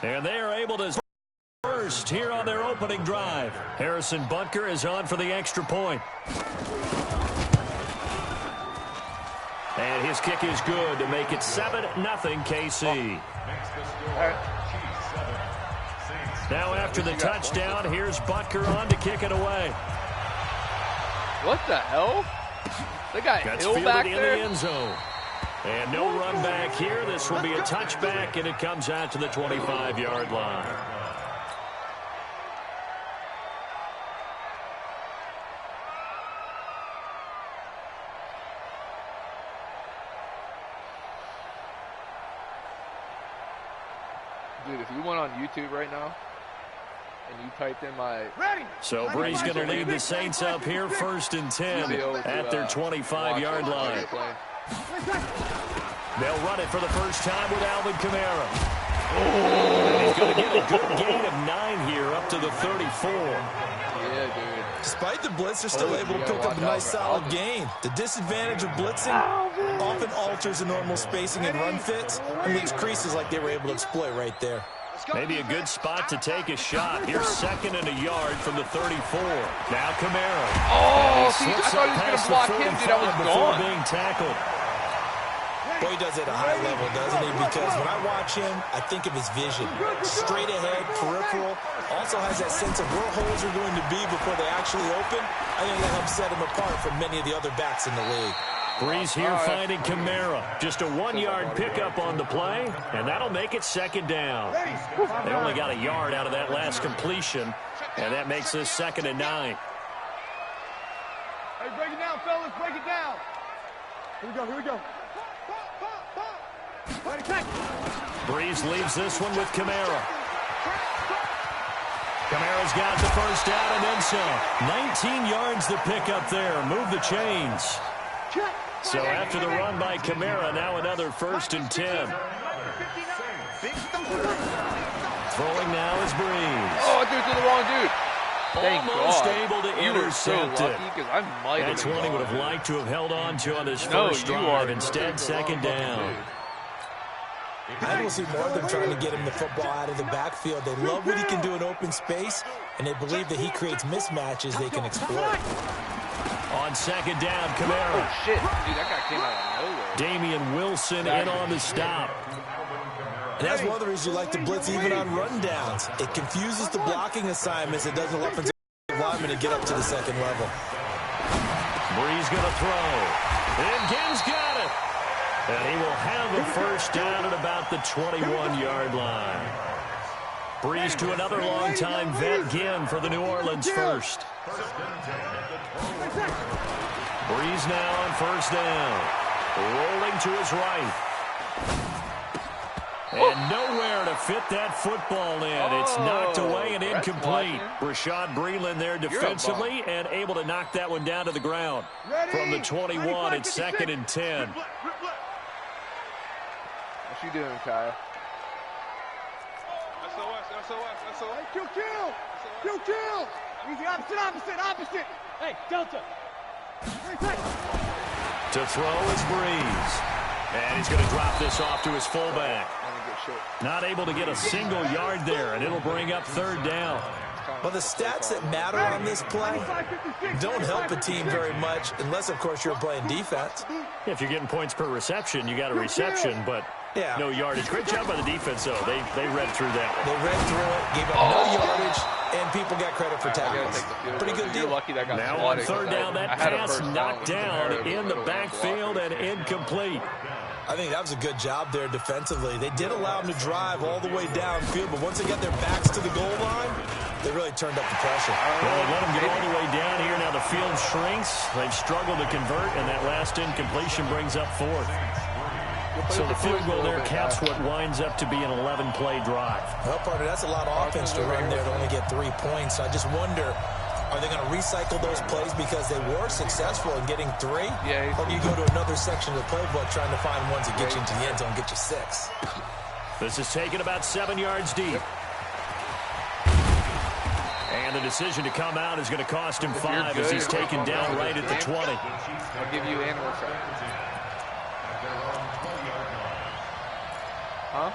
And they are able to first here on their opening drive. Harrison Butker is on for the extra point. And his kick is good to make it 7-0 KC. Now after the touchdown, here's Butker on to kick it away. What the hell? They got Hill back there? In the end zone. And no run back here. This will be a touchback, and it comes out to the 25-yard line. Dude, if you went on YouTube right now and you typed in my... So Bree's going to lead the Saints up here, 1st and 10 at their 25-yard line. They'll run it for the first time with Alvin Kamara. And he's going to get a good gain of 9 here up to the 34. Yeah, dude. Despite the blitz, they're still able to pick up a nice solid gain. The disadvantage of blitzing often alters the normal spacing and run fits and leaves creases like they were able to exploit right there. Maybe a good spot to take a shot. Here's 2nd and a yard from the 34. Now Kamara. Oh, see, I thought he was going to block him, dude. I was gone. Being tackled. Boy, he does it at a high level, doesn't he? Because when I watch him, I think of his vision. Straight ahead, peripheral. Also has that sense of where holes are going to be before they actually open. I think that helps set him apart from many of the other backs in the league. Brees here finding Kamara. Just a 1-yard pickup on the play, and that'll make it 2nd down. They only got a yard out of that last completion, and that makes this 2nd and 9. Hey, break it down, fellas. Break it down. Here we go. Here we go. Brees leaves this one with Kamara. Kamara's got the first down and then some. 19 yards the pickup there. Move the chains. So after the run by Kamara, now another 1st and 10. Throwing now is Brees. Oh, dude, to the wrong dude. Thank Almost God. able to intercept so it. That's one he would have liked to have held on to on this first drive. Instead, 2nd down. I will see more of them trying to get him the football out of the backfield. They love what he can do in open space, and they believe that he creates mismatches they can exploit. On 2nd down, Kamara. Oh, shit. Dude, that guy came out of nowhere. Damian Wilson in on the stop. And that's one of the reasons you like to blitz even on rundowns. It confuses the blocking assignments. It doesn't allow offensive linemen to get up to the 2nd level. Brees going to throw. And Gibbs got it. And he will have a first down at about the 21-yard line. Brees to another long-time vet, Ginn, for the New Orleans first. Brees now on 1st down. Rolling to his right. And nowhere to fit that football in. It's knocked away and incomplete. Rashad Breeland there defensively and able to knock that one down to the ground. From the 21, it's 2nd and 10. What you doing, Kyle? Kill. Easy, opposite. Hey, Delta. To throw is Brees. And he's going to drop this off to his fullback. Not able to get a single yard there, and it'll bring up 3rd down. Well, the stats that matter on this play don't help a team very much unless, of course, you're playing defense. If you're getting points per reception, you got a reception, but no yardage. Great job by the defense, though. They read through that one. They read through it, gave up no yardage, and people got credit for tackles. Pretty good deal. Now on 3rd down, that pass knocked down in the backfield and incomplete. I think that was a good job there defensively. They did allow them to drive all the way downfield, but once they got their backs to the goal line, they really turned up the pressure. Well, they let them get all the way down here. Now the field shrinks. They've struggled to convert, and that last incompletion brings up 4th. So the field goal there caps what winds up to be an 11-play drive. Well, partner, that's a lot of offense to run there to only get 3 points. I just wonder, are they going to recycle those plays because they were successful in getting 3? Yeah. Or do you go to another section of the playbook trying to find ones that get you into the end zone, get you 6? This is taken about 7 yards deep. And the decision to come out is going to cost him 5 as he's taken down right at the 20. I'll give you animal credit. Huh?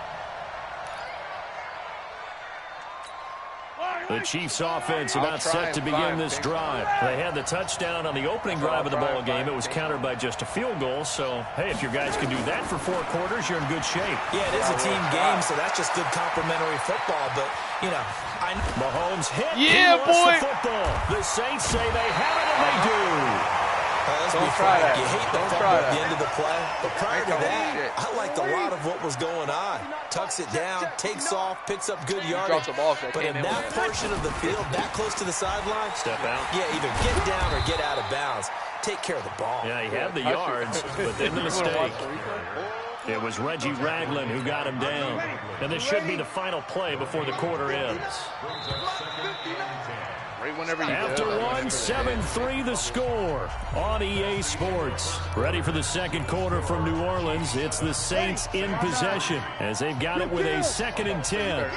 The Chiefs offense about set to begin this drive. They had the touchdown on the opening drive of the ball game. It was countered by just a field goal. So, hey, if your guys can do that for 4 quarters, you're in good shape. Yeah, it is a team game, so that's just good complementary football. But, you know, Mahomes hit. Yeah, boy. The football. The Saints say they have it, and they do. Don't try that. You hate the fumble at the end of the play. But prior to that, I liked a lot of what was going on. Tucks it down, takes off, picks up good yardage. But in that portion of the field, that close to the sideline, step out. Yeah, either get down or get out of bounds. Take care of the ball. Yeah, he had the yards, but then the mistake. It was Reggie Ragland who got him down. And this should be the final play before the quarter ends. After one, 7-3 the score on EA Sports. Ready for the second quarter from New Orleans. It's the Saints in possession as they've got it with a 2nd and 10.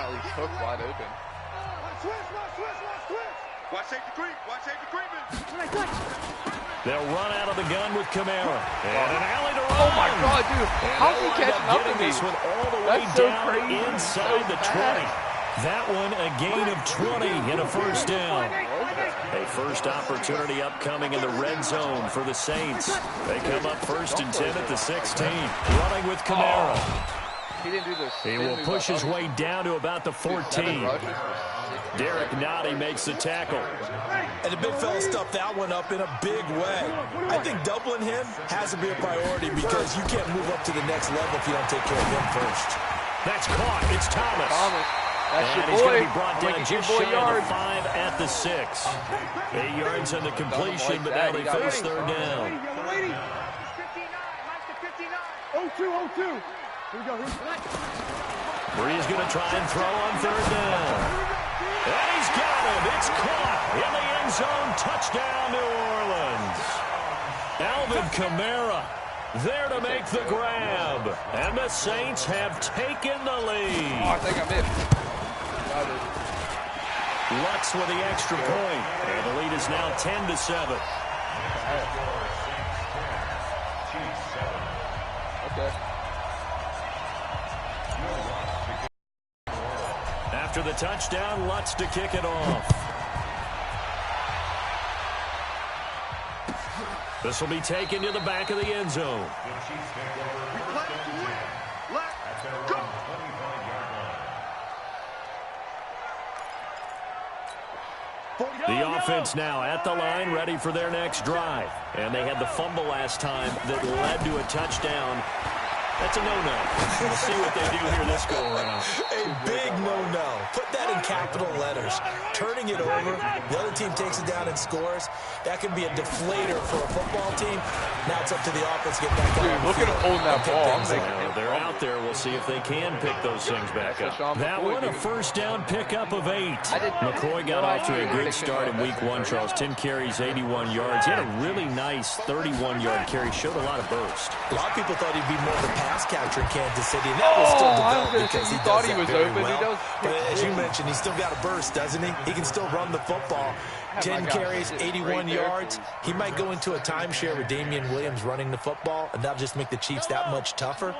They'll run out of the gun with Kamara. And an alley to run. Oh, my God, dude. How's he catching up to me? This one all the way That's so down crazy. inside the 20. That one a gain of 20 and a first down. A first opportunity upcoming in the red zone for the Saints. They come up 1st and 10 at the 16. Running with Kamara. He didn't do this. He will push his way down to about the 14. Derek Nottie makes the tackle. And the big fella stuffed that one up in a big way. I think doubling him has to be a priority because you can't move up to the next level if you don't take care of him first. That's caught. It's Thomas. That's and he's going to be brought down just shy of the 5 at the 6. 8 yards on the completion, but now they face 3rd down. 0-2. Here we go. Bree's going to try and throw on 3rd down. And he's got him. It's caught in the end zone. Touchdown, New Orleans. Alvin Kamara there to make the grab. And the Saints have taken the lead. Oh, I think I missed. Lutz with the extra point. And the lead is now 10-7. Okay. After the touchdown, Lutz to kick it off. This will be taken to the back of the end zone. The offense now at the line, ready for their next drive. And they had the fumble last time that led to a touchdown. That's a no-no. We'll see what they do here this go-around. A big no-no. Put that in capital letters. Turning it over, the other team takes it down and scores. That could be a deflator for a football team. Now it's up to the offense to get back out. Dude, look at him holding that ball. They're out there. We'll see if they can pick those things back up. That one, a first down pickup of 8. McCoy got off to a good start in week 1, Charles. 10 carries, 81 yards. He had a really nice 31-yard carry. Showed a lot of burst. A lot of people thought he'd be more of a pass catcher in Kansas City, and that was still developed because he does that very well. But as you mentioned, he's still got a burst, doesn't he? He can still run the football. 10 carries, 81 yards. He might go into a timeshare with Damian Williams running the football, and that'll just make the Chiefs that much tougher.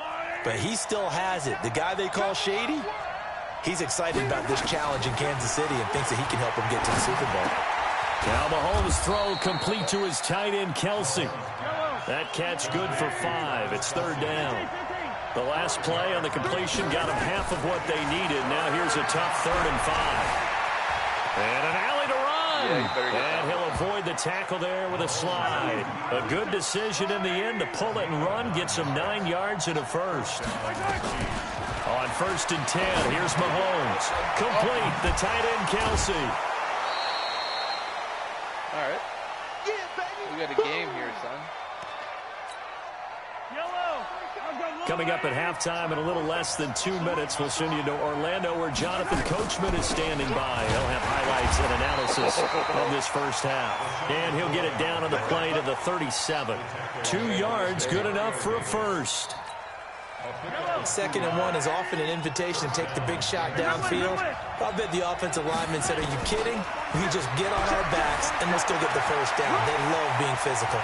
But he still has it. The guy they call Shady, he's excited about this challenge in Kansas City and thinks that he can help him get to the Super Bowl. Now Mahomes' throw complete to his tight end, Kelsey. That catch good for 5. It's 3rd down. The last play on the completion got him half of what they needed. Now here's a tough 3rd and 5. And an alley to run. And he'll avoid the tackle there with a slide. A good decision in the end to pull it and run. Gets him 9 yards and a first. On 1st and 10, here's Mahomes. Complete, the tight end, Kelsey. All right. We got a game here, son. Coming up at halftime in a little less than 2 minutes, we'll send you to Orlando where Jonathan Coachman is standing by. He'll have highlights and analysis of this first half. And he'll get it down on the play to the 37. 2 yards, good enough for a first. 2nd and 1 is often an invitation to take the big shot downfield. I bet the offensive lineman said, are you kidding? We just get on our backs and we'll still get the first down. They love being physical.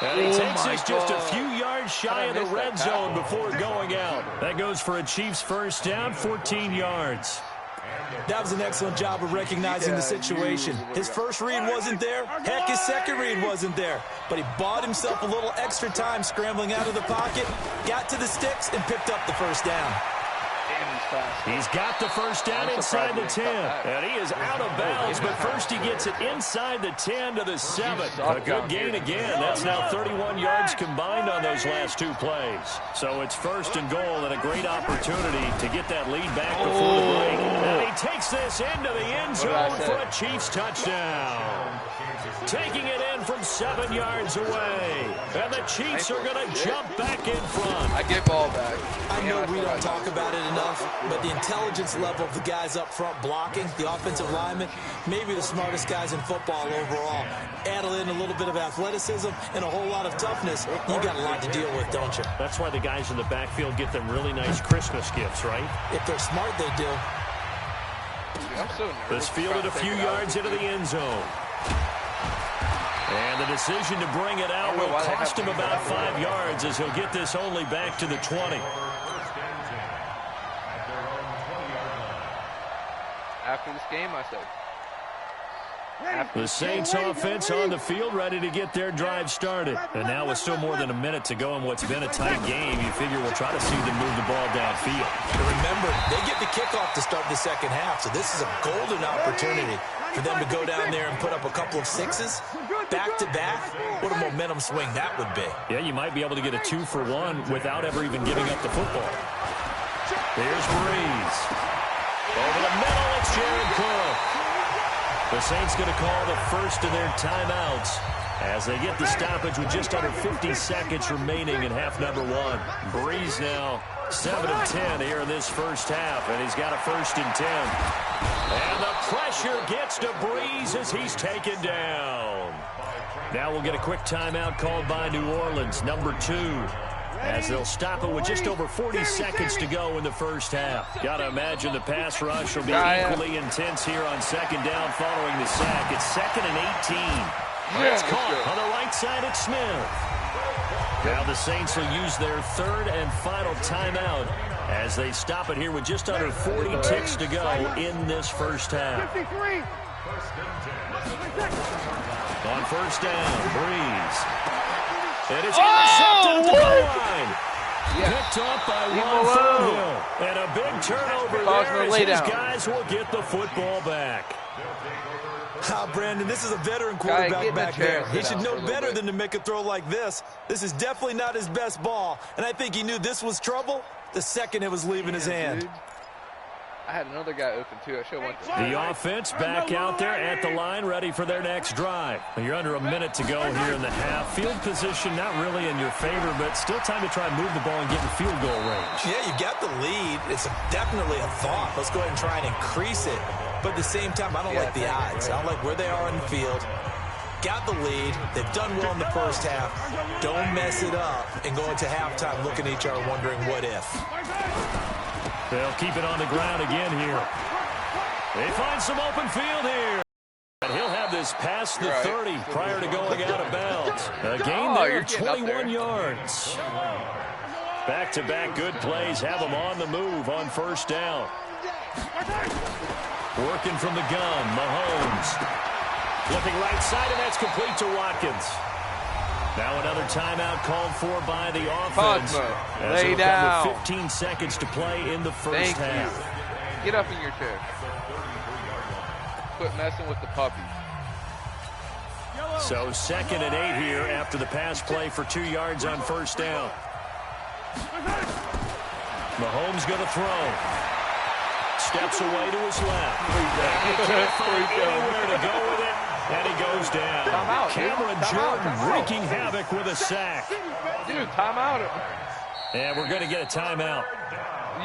And he takes us just a few yards shy of the red zone before going out. That goes for a Chiefs first down, 14 yards. That was an excellent job of recognizing the situation. His first read wasn't there. Heck, his second read wasn't there. But he bought himself a little extra time scrambling out of the pocket, got to the sticks, and picked up the first down. He's got the first down inside the 10. And he is out of bounds, but first he gets it inside the 10 to the 7. A good gain again. That's now 31 yards combined on those last two plays. So it's first and goal and a great opportunity to get that lead back before the break. And he takes this into the end zone for a Chiefs touchdown. Taking it in from 7 yards away. And the Chiefs are going to jump back in front. I get ball back. I know we don't talk about it enough, but the intelligence level of the guys up front blocking, the offensive linemen, maybe the smartest guys in football overall. Add in a little bit of athleticism and a whole lot of toughness, you got a lot to deal with, don't you? That's why the guys in the backfield get them really nice Christmas gifts, right? If they're smart, they do. I'm so nervous. This fielded a few yards into the end zone. And the decision to bring it out will cost him about 5 yards as he'll get this only back to the 20. After this game, I said. The Saints offense on the field ready to get their drive started. And now with still more than a minute to go in what's been a tight game, you figure we'll try to see them move the ball downfield. But remember, they get the kickoff to start the second half, so this is a golden opportunity for them to go down there and put up a couple of sixes back-to-back. What a momentum swing that would be. Yeah, you might be able to get a 2-for-1 without ever even giving up the football. Here's Breeze. Over the middle, it's Jared Cook. The Saints going to call the first of their timeouts as they get the stoppage with just under 50 seconds remaining in half number 1. Breeze now 7 of 10 here in this first half, and he's got a 1st and 10. And the pressure gets to Breeze as he's taken down. Now we'll get a quick timeout called by New Orleans, number 2. As they'll stop it with just over 40 seconds to go in the first half. Got to imagine the pass rush will be equally intense here on second down following the sack. It's 2nd and 18. It's caught on the right side at Smith. Now the Saints will use their 3rd and final timeout as they stop it here with just under 40 ticks to go in this first half. On first down, Breeze. And it's intercepted at the goal line. Picked up by Juan Thornhill. And a big turnover there as his guys will get the football back. Brandon, this is a veteran quarterback back there. He should know better than to make a throw like this. This is definitely not his best ball. And I think he knew this was trouble the second it was leaving his hand. Dude. I had another guy open, too. I should have went to the offense back out there at the line, ready for their next drive. You're under a minute to go here in the half. Field position not really in your favor, but still time to try and move the ball and get in field goal range. Yeah, you got the lead. It's definitely a thought. Let's go ahead and try and increase it. But at the same time, I don't like the odds. I don't like where they are in the field. Got the lead. They've done well in the first half. Don't mess it up and go into halftime looking at each other wondering what if. They'll keep it on the ground again here. They find some open field here. And he'll have this past the 30 prior to going out of bounds. A gain there of 21 yards. Back-to-back good plays have them on the move on first down. Working from the gun, Mahomes. Flipping right side, and that's complete to Watkins. Now another timeout called for by the offense. Lay down. With 15 seconds to play in the first half. Get up in your chair. Quit messing with the puppy. So 2nd and 8 here after the pass play for 2 yards on first down. Mahomes going to throw. Steps away to his left. He can't find anywhere to go with it. And he goes down. Cameron Jordan wreaking havoc with a sack. Dude, timeout. And we're going to get a timeout.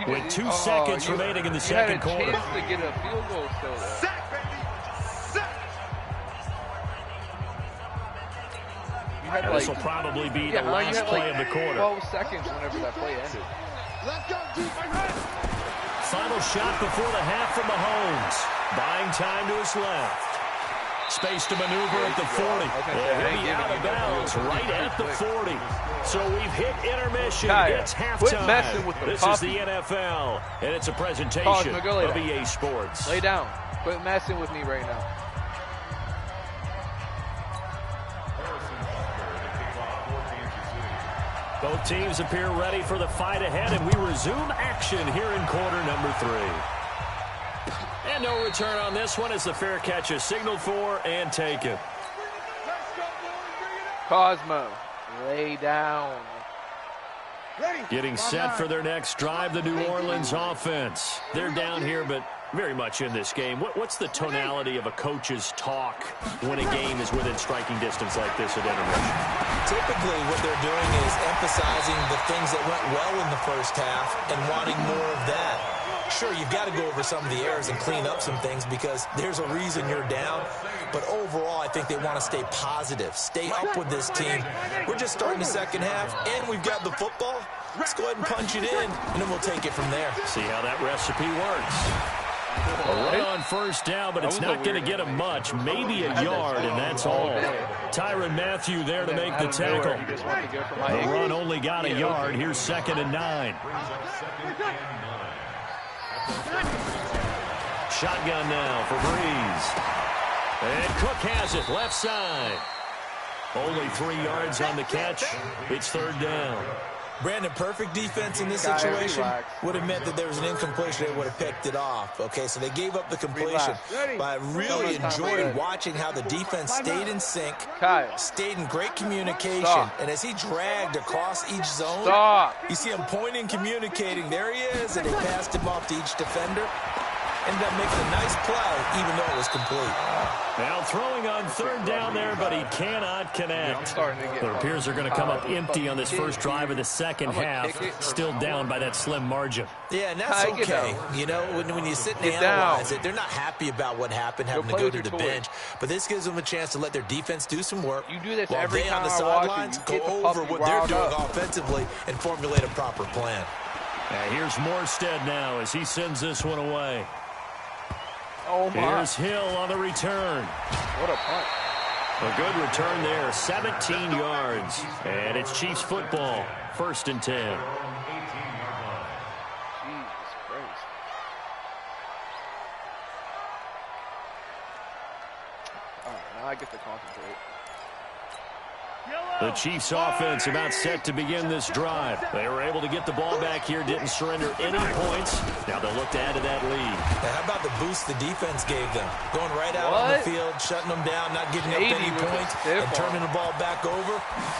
With 2 seconds remaining in the second quarter. You had a chance to get a field goal still there. And this will probably be the last play of the quarter. 12 seconds whenever that play ended. Final shot before the half from Mahomes. Buying time to his left. Space to maneuver at the 40. He'll be out of bounds right at the 40. So we've hit intermission. It's halftime. This is the NFL, and it's a presentation of EA Sports. Lay down. Quit messing with me right now. Both teams appear ready for the fight ahead, and we resume action here in quarter number 3. And no return on this one as the fair catch is signaled for and taken. Cosmo, lay down. Getting set for their next drive, the New Orleans offense. They're down here, but very much in this game. What's the tonality of a coach's talk when a game is within striking distance like this at intermission? Typically, what they're doing is emphasizing the things that went well in the first half and wanting more of that. Sure, you've got to go over some of the errors and clean up some things because there's a reason you're down. But overall, I think they want to stay positive, stay up with this team. We're just starting the second half, and we've got the football. Let's go ahead and punch it in, and then we'll take it from there. See how that recipe works. A run on first down, but it's not going to get him much. Maybe a yard, and that's all. Tyrann Mathieu there to make the tackle. The run only got a yard. Here's 2nd and 9. Shotgun now for Breeze. And Cook has it, left side. Only 3 yards on the catch. It's 3rd down. Brandon, perfect defense in this situation would have meant that there was an incompletion. They would have picked it off. Okay, so they gave up the completion. But I really enjoyed watching how the defense stayed in sync, stayed in great communication. And as he dragged across each zone, you see him pointing, communicating. There he is, and they passed him off to each defender. Ended up making a nice play, even though it was complete. Now throwing on 3rd down there, but he cannot connect. It appears they're going to come up empty on this first drive of the second half. Still down by that slim margin. Yeah, and that's okay. You know, when you sit and analyze it, they're not happy about what happened, having to go to the bench. But this gives them a chance to let their defense do some work. You do this while every they time on the sidelines go over what they're doing offensively and formulate a proper plan. Here's Morstead now as he sends this one away. Oh my. Here's Hill on the return. What a punt. A good return there, 17 yards. And it's Chiefs football, 1st and 10. Jesus Christ. All right, now I get to concentrate. The Chiefs offense about set to begin this drive. They were able to get the ball back here, didn't surrender any points. Now they'll look to add to that lead. Now, how about the boost the defense gave them? Going right out on the field, shutting them down, not giving up any points, and turning the ball back over.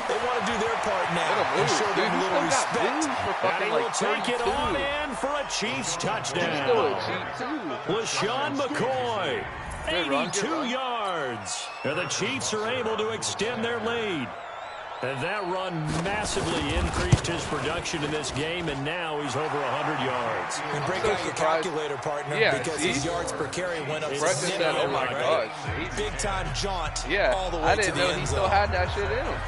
They want to do their part now and show them a little respect. And he will take it on in for a Chiefs touchdown. LaShawn McCoy, 82 yards. And the Chiefs are able to extend their lead. And that run massively increased his production in this game, and now he's over 100 yards. And break out your calculator, partner, because his yards per carry went up significantly. Oh, my God. Big-time jaunt all the way I to didn't the know end he zone. still had that shit in him.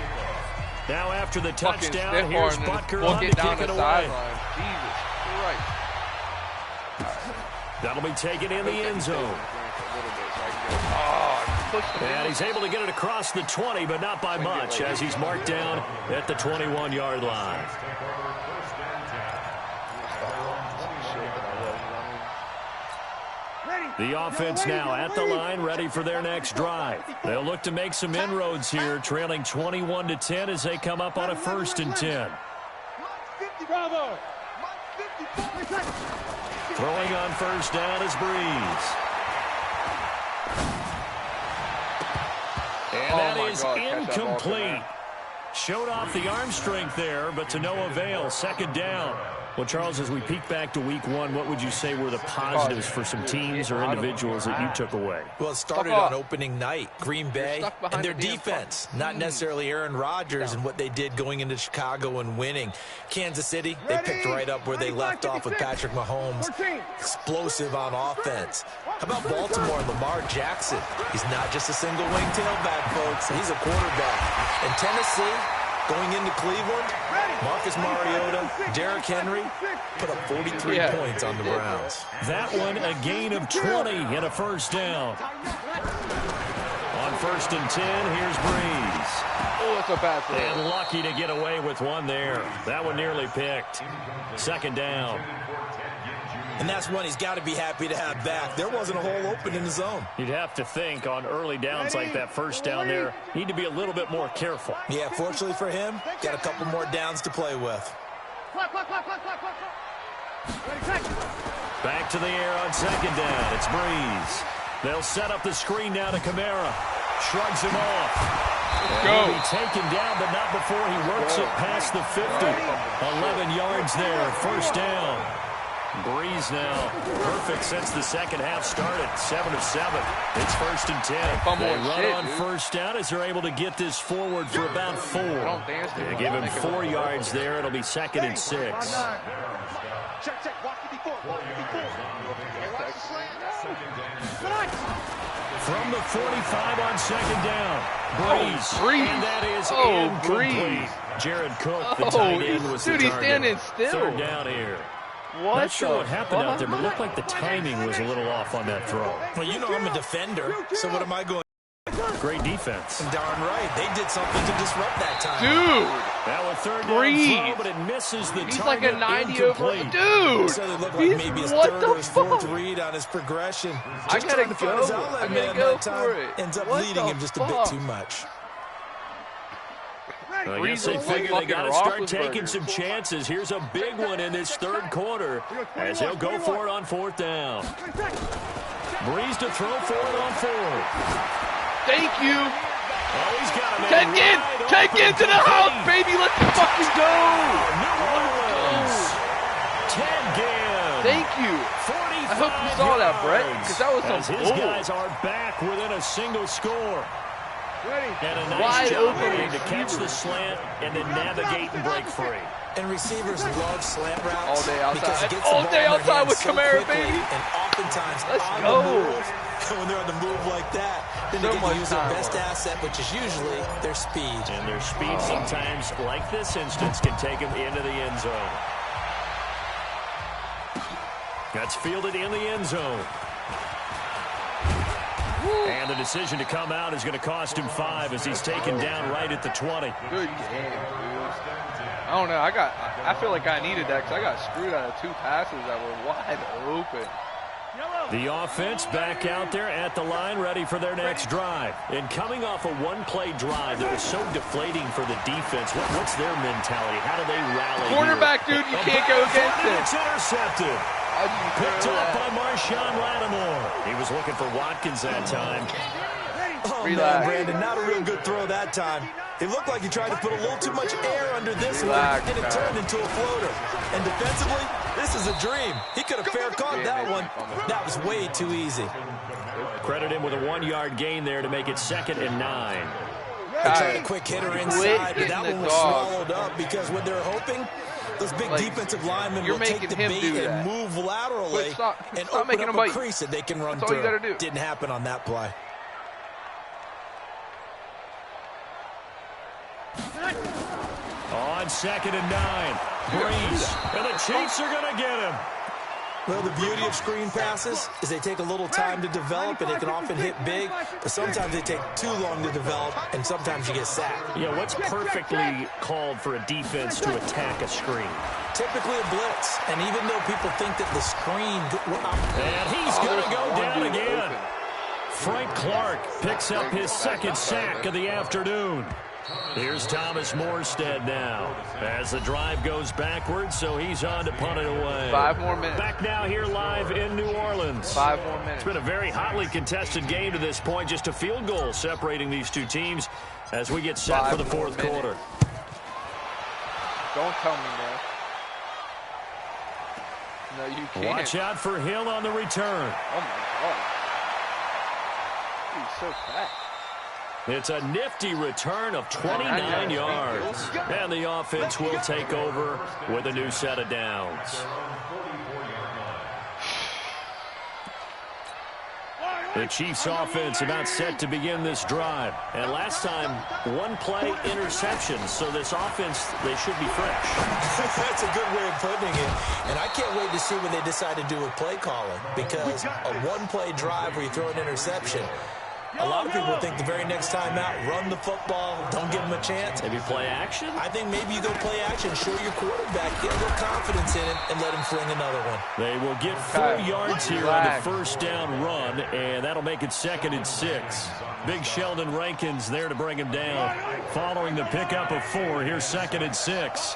Now after the touchdown, here's Butker on to kick it away. Jesus Christ. That'll be taken in the end zone. And he's able to get it across the 20, but not by much, as he's marked down at the 21-yard line. The offense now at the line, ready for their next drive. They'll look to make some inroads here, trailing 21-10 as they come up on a 1st and 10. Throwing on first down is Breeze. And that is incomplete. Showed off the arm strength there, but to no avail. 2nd down. Well, Charles, as we peek back to week 1, what would you say were the positives for some teams or individuals that you took away? Well, it started on opening night. Green Bay and their defense, not necessarily Aaron Rodgers and what they did going into Chicago and winning. Kansas City, they picked right up where they left off with Patrick Mahomes. Explosive on offense. How about Baltimore and Lamar Jackson? He's not just a single wing tailback, folks. He's a quarterback. And Tennessee, going into Cleveland, Marcus Mariota, Derrick Henry put up 43 points on the Browns. That one a gain of 20 and a 1st down. 1st and 10. Here's Breeze. Oh, that's a bad throw. And lucky to get away with one there. That one nearly picked. 2nd down. And that's one he's got to be happy to have back. There wasn't a hole open in the zone. You'd have to think on early downs like that 1st down there, need to be a little bit more careful. Yeah, fortunately for him, got a couple more downs to play with. Back to the air on 2nd down. It's Breeze. They'll set up the screen now to Kamara. Shrugs him off. Go. He'll be taken down, but not before he works it past the 50. 11 yards there, 1st down. Breeze now perfect since the 2nd half started. 7 of 7. It's 1st and 10. They run on 1st down as they're able to get this forward for about 4. They give him 4 yards there. It'll be 2nd and 6. From the 45 on 2nd down. Breeze. And that is incomplete. Jared Cook, the tight end, was the target. Dude, he's standing still. 3rd down here. What? Not sure what happened out there, but it looked like the timing was a little off on that throw. Well, you know I'm a defender, so what am I going? Great defense. Darn right. They did something to disrupt that time. Dude. That was 3rd down throw, but it misses the He's target. like a 90 over. Dude. So they look like maybe his 3rd or his 4th read on his progression. I gotta go. I gotta go for it. Ends up leading him just a bit too much. I guess they figure they got to start taking some chances. Here's a big one in this 3rd quarter as he'll go for it on 4th down. Breeze to throw for it on 4th. Thank you. Oh, he's got him Take it to the house, baby. Let's fucking go. New Orleans. Ted Ginn. Thank you. I hope you saw that, Brett, because that was some bull. His bull. guys are back within a single score. And a nice Wide job open to catch the slant and then navigate and break free. And receivers love slant routes. All day outside. Because it gets All the day ball in their outside with hands so Kamara, quickly, baby. And oftentimes Let's on go. the move. When they're on the move like that, then So they get to use their much best asset, which is usually their speed. And their speed sometimes, like this instance, can take them into the end zone. That's fielded in the end zone. And the decision to come out is going to cost him 5 as he's taken down right at the 20. Good game, dude. I don't know. I feel like I needed that because I got screwed out of 2 passes that were wide open. The offense back out there at the line, ready for their next drive. And coming off a one-play drive that was so deflating for the defense, what's their mentality? How do they rally? Quarterback, dude, you can't go against it. It's intercepted. Picked up by Marshawn Lattimore. He was looking for Watkins that time. Oh, Relax. man, Brandon, not a real good throw that time. It looked like he tried to put a little too much air under this one, and it turned into a floater. And defensively, this is a dream. He could have fair caught that one. That was way too easy. Credit him with a 1-yard gain there to make it 2nd and 9. They tried a quick hitter inside, but that one was swallowed up because when they're hoping, those big defensive linemen will take the bait and move laterally and open up a crease that they can run through. Didn't happen on that play. On 2nd and 9. Breeze. And the Chiefs are going to get him. Well, the beauty of screen passes is they take a little time to develop, and they can often hit big, but sometimes they take too long to develop, and sometimes you get sacked. Yeah, what's perfectly called for a defense to attack a screen? Typically a blitz, and even though people think that the screen... And he's going to go down again. Frank Clark picks up his 2nd sack of the afternoon. Here's Thomas Morstead now as the drive goes backwards, so he's on to punt it away. 5 more minutes. Back now here live in New Orleans. 5 more minutes. It's been a very hotly contested game to this point. Just a field goal separating these two teams as we get set for the 4th quarter. Don't tell me, man. No, you can't. Watch out for Hill on the return. Oh, my God. He's so fat. It's a nifty return of 29 yards. And the offense will take over with a new set of downs. The Chiefs offense about set to begin this drive. And last time, 1-play interception. So this offense, they should be fresh. That's a good way of putting it. And I can't wait to see what they decide to do with play calling. Because a 1-play drive where you throw an interception, A lot of people think the very next time out, run the football, don't give him a chance. Maybe play action? I think maybe you go play action, show your quarterback, get a little confidence in him, and let him fling another one. They will get 4 yards here on the first down run, and that'll make it 2nd and 6. Big Sheldon Rankins there to bring him down. Following the pickup of 4, here's 2nd and 6.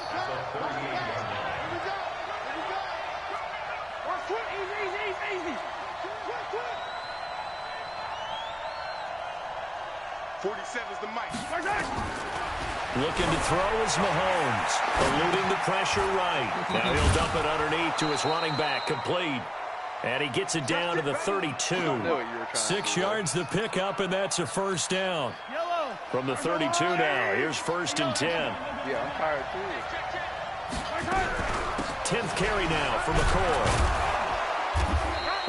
47's the mic. Looking to throw is Mahomes. Eluding the pressure right. Now he'll dump it underneath to his running back. Complete. And he gets it down to the 32. 6 yards the pickup, and that's a first down. From the 32 now. Here's 1st and 10. Yeah, I'm tired too. 10th carry now for McCoy.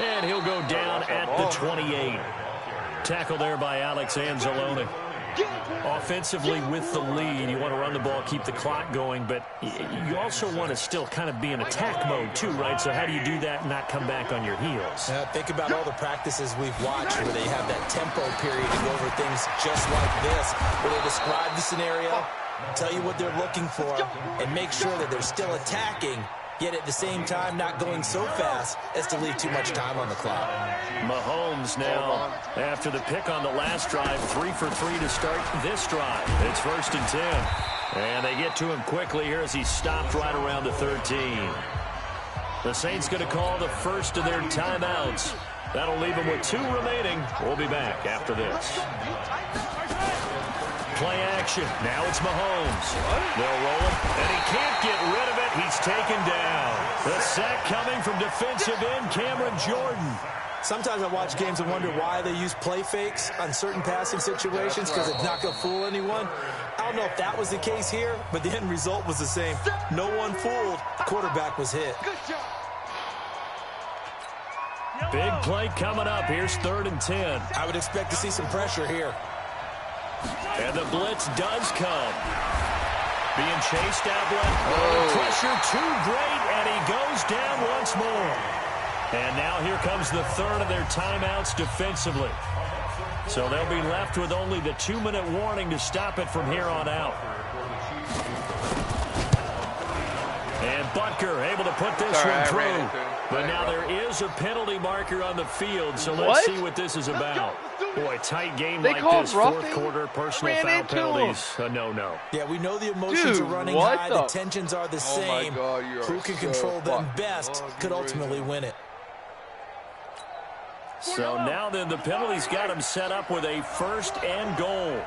And he'll go down at the 28. Tackle there by Alex Anzalone. Offensively with the lead, you want to run the ball, keep the clock going, but you also want to still kind of be in attack mode too, right? So how do you do that and not come back on your heels? Think about all the practices we've watched where they have that tempo period to go over things just like this, where they describe the scenario, tell you what they're looking for, and make sure that they're still attacking, yet at the same time not going so fast as to leave too much time on the clock. Mahomes now, after the pick on the last drive, 3 for 3 to start this drive. It's 1st and 10. And they get to him quickly here as he stopped right around the 13. The Saints going to call the first of their timeouts. That'll leave them with 2 remaining. We'll be back after this. Play action. Now it's Mahomes. They'll roll him, and he can't get rid of it. He's taken down. The sack coming from defensive end Cameron Jordan. Sometimes I watch games and wonder why they use play fakes on certain passing situations because it's not going to fool anyone. I don't know if that was the case here, but the end result was the same. No one fooled. The quarterback was hit. Big play coming up. Here's 3rd and 10. I would expect to see some pressure here. And the blitz does come. Being chased out left. Pressure too great, and he goes down once more. And now here comes the 3rd of their timeouts defensively. So they'll be left with only the 2-minute warning to stop it from here on out. And Butker able to put this one through. But now there is a penalty marker on the field, so let's see what this is about. Boy, tight game like this, 4th quarter, personal foul penalties, a no-no. Yeah, we know the emotions are running high, the tensions are the same. Who can control them best could ultimately win it. So now then the penalties got him set up with a 1st and goal.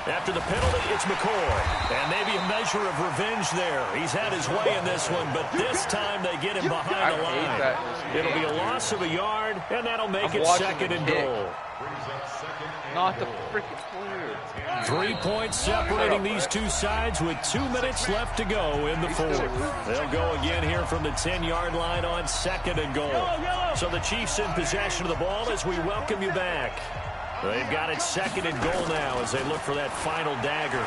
After the penalty, it's McCoy. And maybe a measure of revenge there. He's had his way in this one, but this time they get him behind the line. It'll be a loss of a yard, and that'll make it 2nd and goal. Not the freaking player. 3 points separating these two sides with 2 minutes left to go in the 4th. They'll go again here from the 10-yard line on 2nd and goal. So the Chiefs in possession of the ball as we welcome you back. They've got it 2nd and goal now as they look for that final dagger.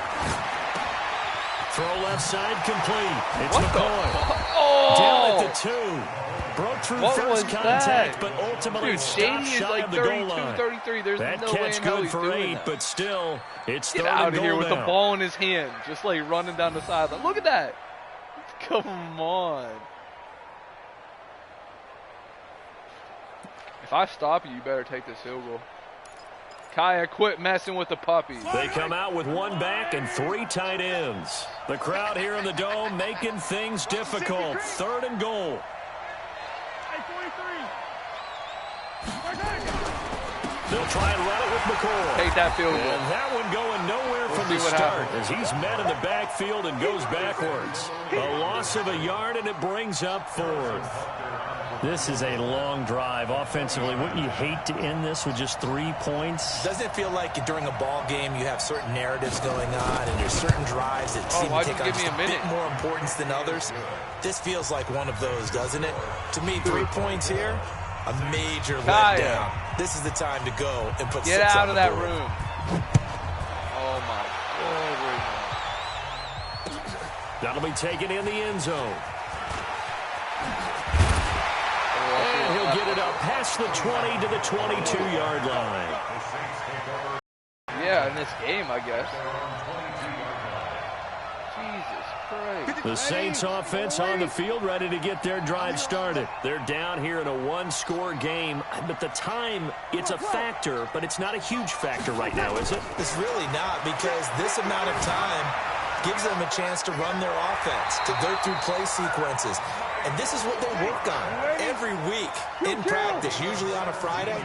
Throw left side complete. It's McCoy. Down at the 2. Broke through first contact, but ultimately stopped shy of the goal line. 33. There's that no catch way good for 8, but still, it's 3rd and goal. Get out of here with now. the ball in his hand, just like running down the sideline. Look at that. Come on. If I stop you, you better take this field goal. Kaya, quit messing with the puppies. They come out with 1 back and 3 tight ends. The crowd here in the Dome making things difficult. 3rd and goal. They'll try and run it with McCoy. Take that field goal. And that one going nowhere from the start as he's met in the backfield and goes backwards. A loss of a yard, and it brings up 4th. This is a long drive offensively. Wouldn't you hate to end this with just 3 points? Doesn't it feel like during a ball game you have certain narratives going on and there's certain drives that seem to take on just a bit more importance than others? This feels like one of those, doesn't it? To me, 3 points here, a major letdown. This is the time to go and put 6 on the board. Get out of that room. Oh, my God. That'll be taken in the end zone. And he'll get it up past the 20 to the 22-yard line. Yeah, in this game, I guess. Jesus Christ. The Saints offense on the field, ready to get their drive started. They're down here in a one-score game, but the time, it's a factor, but it's not a huge factor right now, is it? It's really not, because this amount of time gives them a chance to run their offense, to go through play sequences. And this is what they work on every week in practice, usually on a Friday.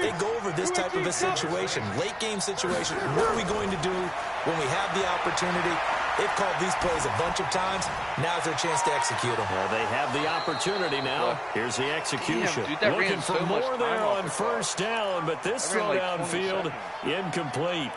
They go over this type of a situation, late game situation. What are we going to do when we have the opportunity? They've called these plays a bunch of times. Now's their chance to execute them. Well, they have the opportunity now. Here's the execution. Damn, dude, looking for more there on first down, but this throw like downfield, incomplete.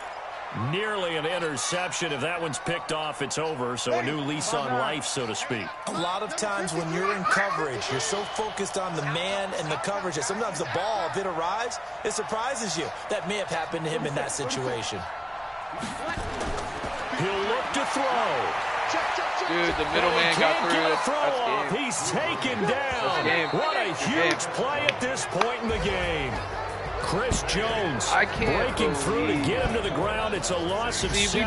Nearly an interception. If that one's picked off, it's over. So a new lease on life, so to speak. A lot of times when you're in coverage, you're so focused on the man and the coverage that sometimes the ball, if it arrives, it surprises you. That may have happened to him in that situation. He'll look to throw. Dude, the middleman got through. That's game. He's taken down. What a huge play at this point in the game. Chris Jones breaking through to get him to the ground. It's a loss of 7.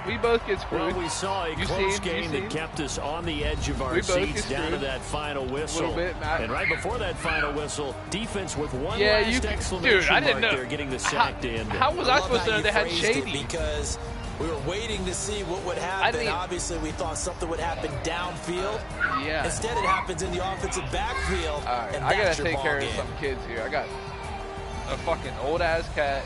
We both get screwed. Well, we saw a close game that kept us on the edge of our seats down to that final whistle. And right before that final whistle, defense with one last exclamation mark there, getting the sack to end it. How was I supposed to know they had Shady? Because we were waiting to see what would happen. Obviously, we thought something would happen downfield. Yeah. Instead, it happens in the offensive backfield. All right, and I got that's to your take care game. of some kids here. I got a fucking old-ass cat.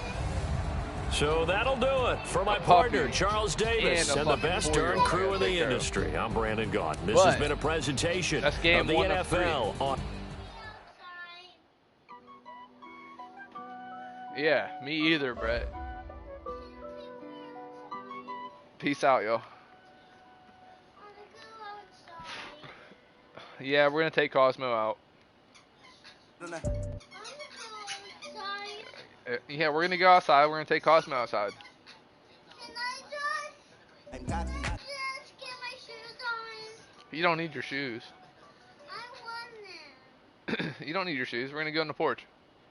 So that'll do it for my partner, Charles Davis, and the best darn crew in the industry. I'm Brandon Gaudin. This has been a presentation of the NFL. Yeah, me either, Brett. Peace out, yo. Yeah, we're going to take Cosmo out. Yeah, we're going to go outside. We're going to take Cosmo outside. Can I just get my shoes on? You don't need your shoes. I want them. You don't need your shoes. We're going to go on the porch.